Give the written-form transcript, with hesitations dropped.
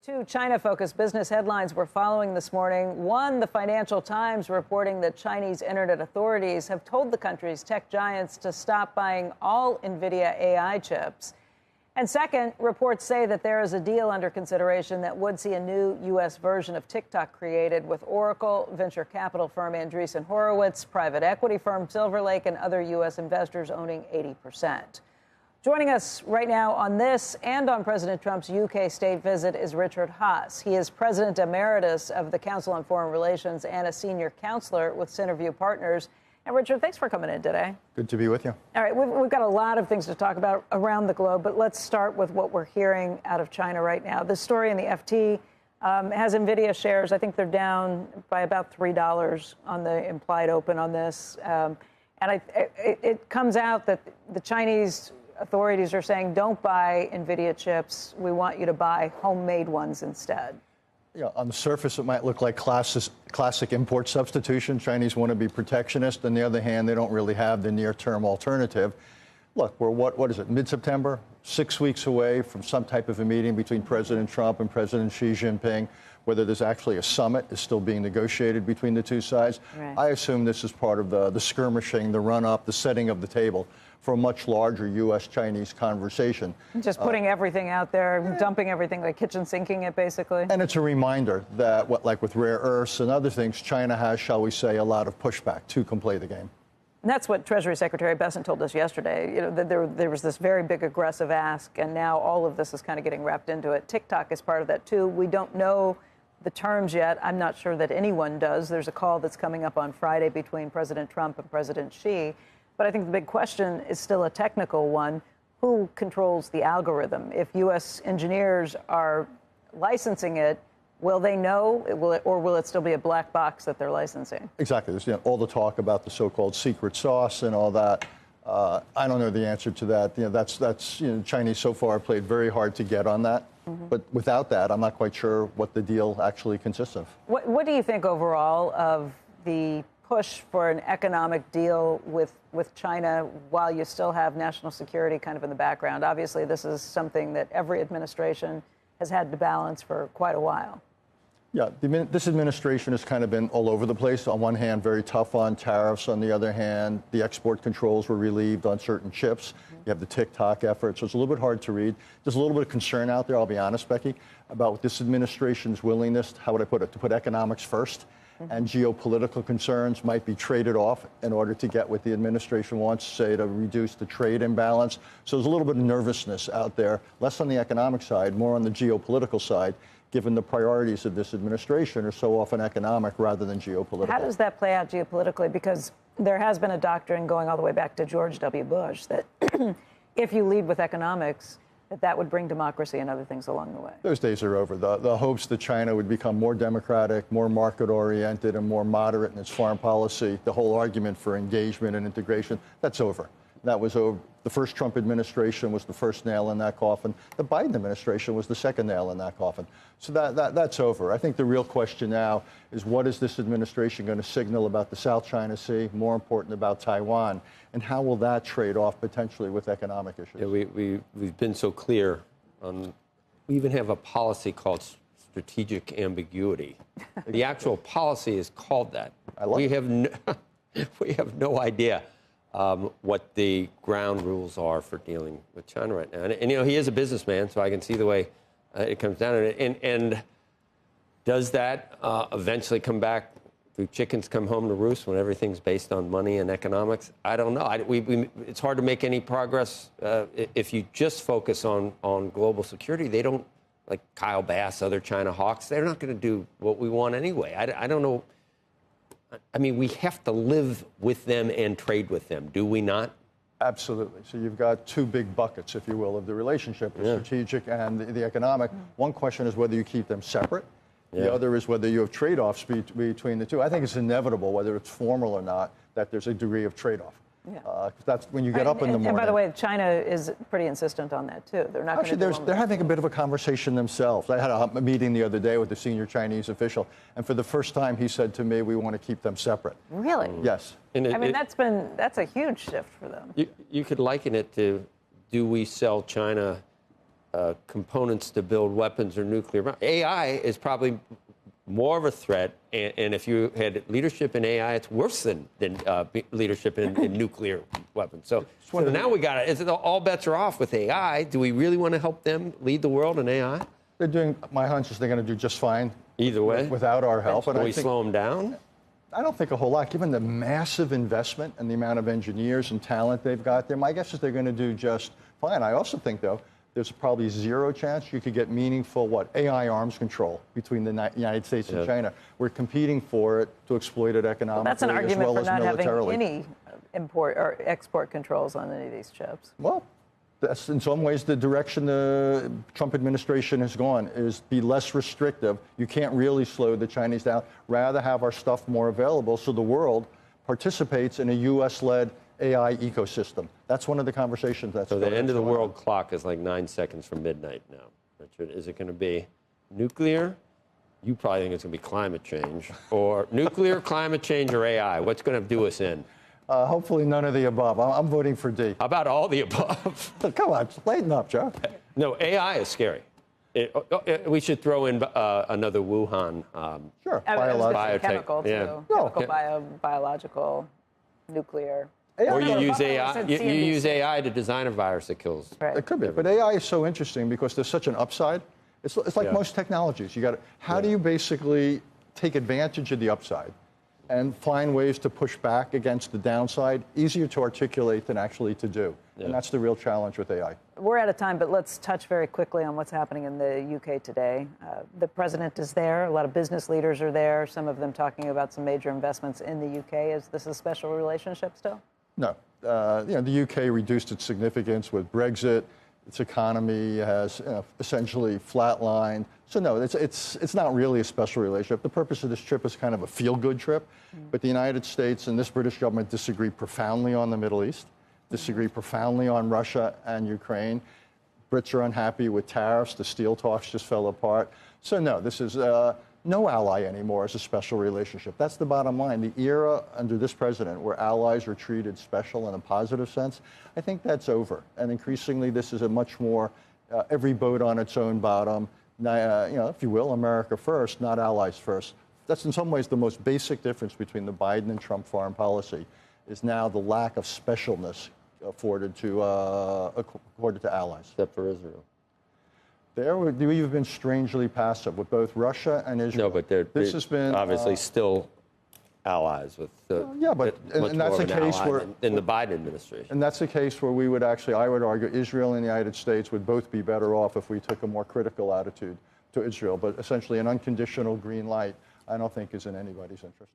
Two China-focused business headlines we're following this morning. One, the Financial Times reporting that Chinese internet authorities have told the country's tech giants to stop buying all NVIDIA AI chips. And second, reports say that there is a deal under consideration that would see a new U.S. version of TikTok created with Oracle, venture capital firm Andreessen Horowitz, private equity firm Silver Lake, and other U.S. investors owning 80%. Joining us right now on this and on President Trump's UK state visit is Richard Haass. He is President Emeritus of the Council on Foreign Relations and a senior counselor with Centerview Partners. And Richard, thanks for coming in today. Good to be with you. All right, we've got a lot of things to talk about around the globe, but let's start with what we're hearing out of China right now. This story in the FT has NVIDIA shares. I think they're down by about $3 on the implied open on this. It comes out that the Chinese authorities are saying, don't buy NVIDIA chips. We want you to buy homemade ones instead. Yeah, on the surface, it might look like classic import substitution. Chinese want to be protectionist. On the other hand, they don't really have the near-term alternative. Look, we're what is it, mid-September? 6 weeks away from some type of a meeting between President Trump and President Xi Jinping. Whether there's actually a summit is still being negotiated between the two sides. Right. I assume this is part of the skirmishing, the run-up, the setting of the table for a much larger U.S.-Chinese conversation. Just putting everything out there, dumping everything, like kitchen sinking it, basically. And it's a reminder that, like with rare earths and other things, China has, shall we say, a lot of pushback to complete the game. And that's what Treasury Secretary Bessent told us yesterday. You know, that there was this very big aggressive ask, and now all of this is kind of getting wrapped into it. TikTok is part of that, too. We don't know the terms yet. I'm not sure that anyone does. There's a call that's coming up on Friday between President Trump and President Xi. But I think the big question is still a technical one. Who controls the algorithm? If U.S. engineers are licensing it, will they know, or will it still be a black box that they're licensing? Exactly. There's all the talk about the so-called secret sauce and all that. I don't know the answer to that. That's Chinese so far played very hard to get on that. Mm-hmm. But without that, I'm not quite sure what the deal actually consists of. What do you think overall of the push for an economic deal with China while you still have national security kind of in the background? Obviously, this is something that every administration has had to balance for quite a while. Yeah, this administration has kind of been all over the place. On one hand, very tough on tariffs. On the other hand, the export controls were relieved on certain chips. Mm-hmm. You have the TikTok effort, so it's a little bit hard to read. There's a little bit of concern out there, I'll be honest, Becky, about this administration's willingness, how would I put it, to put economics first. Mm-hmm. And geopolitical concerns might be traded off in order to get what the administration wants, say, to reduce the trade imbalance. So there's a little bit of nervousness out there, less on the economic side, more on the geopolitical side, given the priorities of this administration are so often economic rather than geopolitical. How does that play out geopolitically? Because there has been a doctrine going all the way back to George W. Bush that if you lead with economics, that would bring democracy and other things along the way. Those days are over. The hopes that China would become more democratic, more market-oriented, and more moderate in its foreign policy, the whole argument for engagement and integration, that's over. That was over. The first Trump administration was the first nail in that coffin. The Biden administration was the second nail in that coffin. So that's over. I think the real question now is, what is this administration going to signal about the South China Sea, more important about Taiwan, and how will that trade off potentially with economic issues? Yeah, we've been so clear on, we even have a policy called strategic ambiguity. The actual policy is called that. We have no idea what the ground rules are for dealing with China right now. And he is a businessman, so I can see the way it comes down to it. And does that eventually come back? Do chickens come home to roost when everything's based on money and economics? I don't know. It's hard to make any progress if you just focus on global security. They don't, like Kyle Bass, other China hawks, they're not going to do what we want anyway. I don't know. I mean, we have to live with them and trade with them, do we not? Absolutely. So you've got two big buckets, if you will, of the relationship, the strategic and the economic. One question is whether you keep them separate. The other is whether you have trade-offs between the two. I think it's inevitable, whether it's formal or not, that there's a degree of trade-off. Yeah. That's when you get up in the morning. And by the way, China is pretty insistent on that, too. They're not actually, they're having a bit of a conversation themselves. I had a meeting the other day with a senior Chinese official, and for the first time, he said to me, we want to keep them separate. Really? Yes. And I mean, that's a huge shift for them. You could liken it to, do we sell China components to build weapons or nuclear bombs. AI is probably more of a threat, and if you had leadership in AI, it's worse than leadership in nuclear weapons. So now we got it. All bets are off with AI. Do we really want to help them lead the world in AI? They're doing. My hunch is they're going to do just fine. Either way, without our help. Can we slow them down? I don't think a whole lot, given the massive investment and the amount of engineers and talent they've got there. My guess is they're going to do just fine. I also think, though, there's probably zero chance you could get meaningful, AI arms control between the United States and China. We're competing for it to exploit it economically that's an argument as well for as not militarily. having any import or export controls on any of these chips. Well, that's in some ways the direction the Trump administration has gone, is be less restrictive. You can't really slow the Chinese down. Rather have our stuff more available so the world participates in a U.S.-led AI ecosystem. That's one of the conversations that's So the end of the world clock is like 9 seconds from midnight now, Richard. Is it going to be nuclear? You probably think it's going to be climate change. Or nuclear, climate change, or AI? What's going to do us in? Hopefully none of the above. I'm voting for D. How about all the above? Come on, lighten up, Joe. No, AI is scary. We should throw in another Wuhan. Sure, biological. Chemical, too. Yeah. Chemical, biological, nuclear. Or you use AI. You use AI to design a virus that kills. Right. It could be, but AI is so interesting because there's such an upside. It's like most technologies. You got to. How do you basically take advantage of the upside and find ways to push back against the downside? Easier to articulate than actually to do, and that's the real challenge with AI. We're out of time, but let's touch very quickly on what's happening in the UK today. The president is there. A lot of business leaders are there. Some of them talking about some major investments in the UK. Is this a special relationship still? No. The UK reduced its significance with Brexit. Its economy has essentially flatlined. So no, it's not really a special relationship. The purpose of this trip is kind of a feel-good trip. But the United States and this British government disagree profoundly on the Middle East, disagree profoundly on Russia and Ukraine. Brits are unhappy with tariffs. The steel talks just fell apart. So no, this is no ally anymore. It's a special relationship. That's the bottom line. The era under this president where allies are treated special in a positive sense, I think that's over. And increasingly, this is a much more every boat on its own bottom, if you will, America first, not allies first. That's in some ways the most basic difference between the Biden and Trump foreign policy is now the lack of specialness afforded to allies. Except for Israel. We've been strangely passive with both Russia and Israel. No, but this has been obviously still allies with and that's a case where in the Biden administration. And that's a case where we would actually, I would argue, Israel and the United States would both be better off if we took a more critical attitude to Israel. But essentially, an unconditional green light, I don't think is in anybody's interest.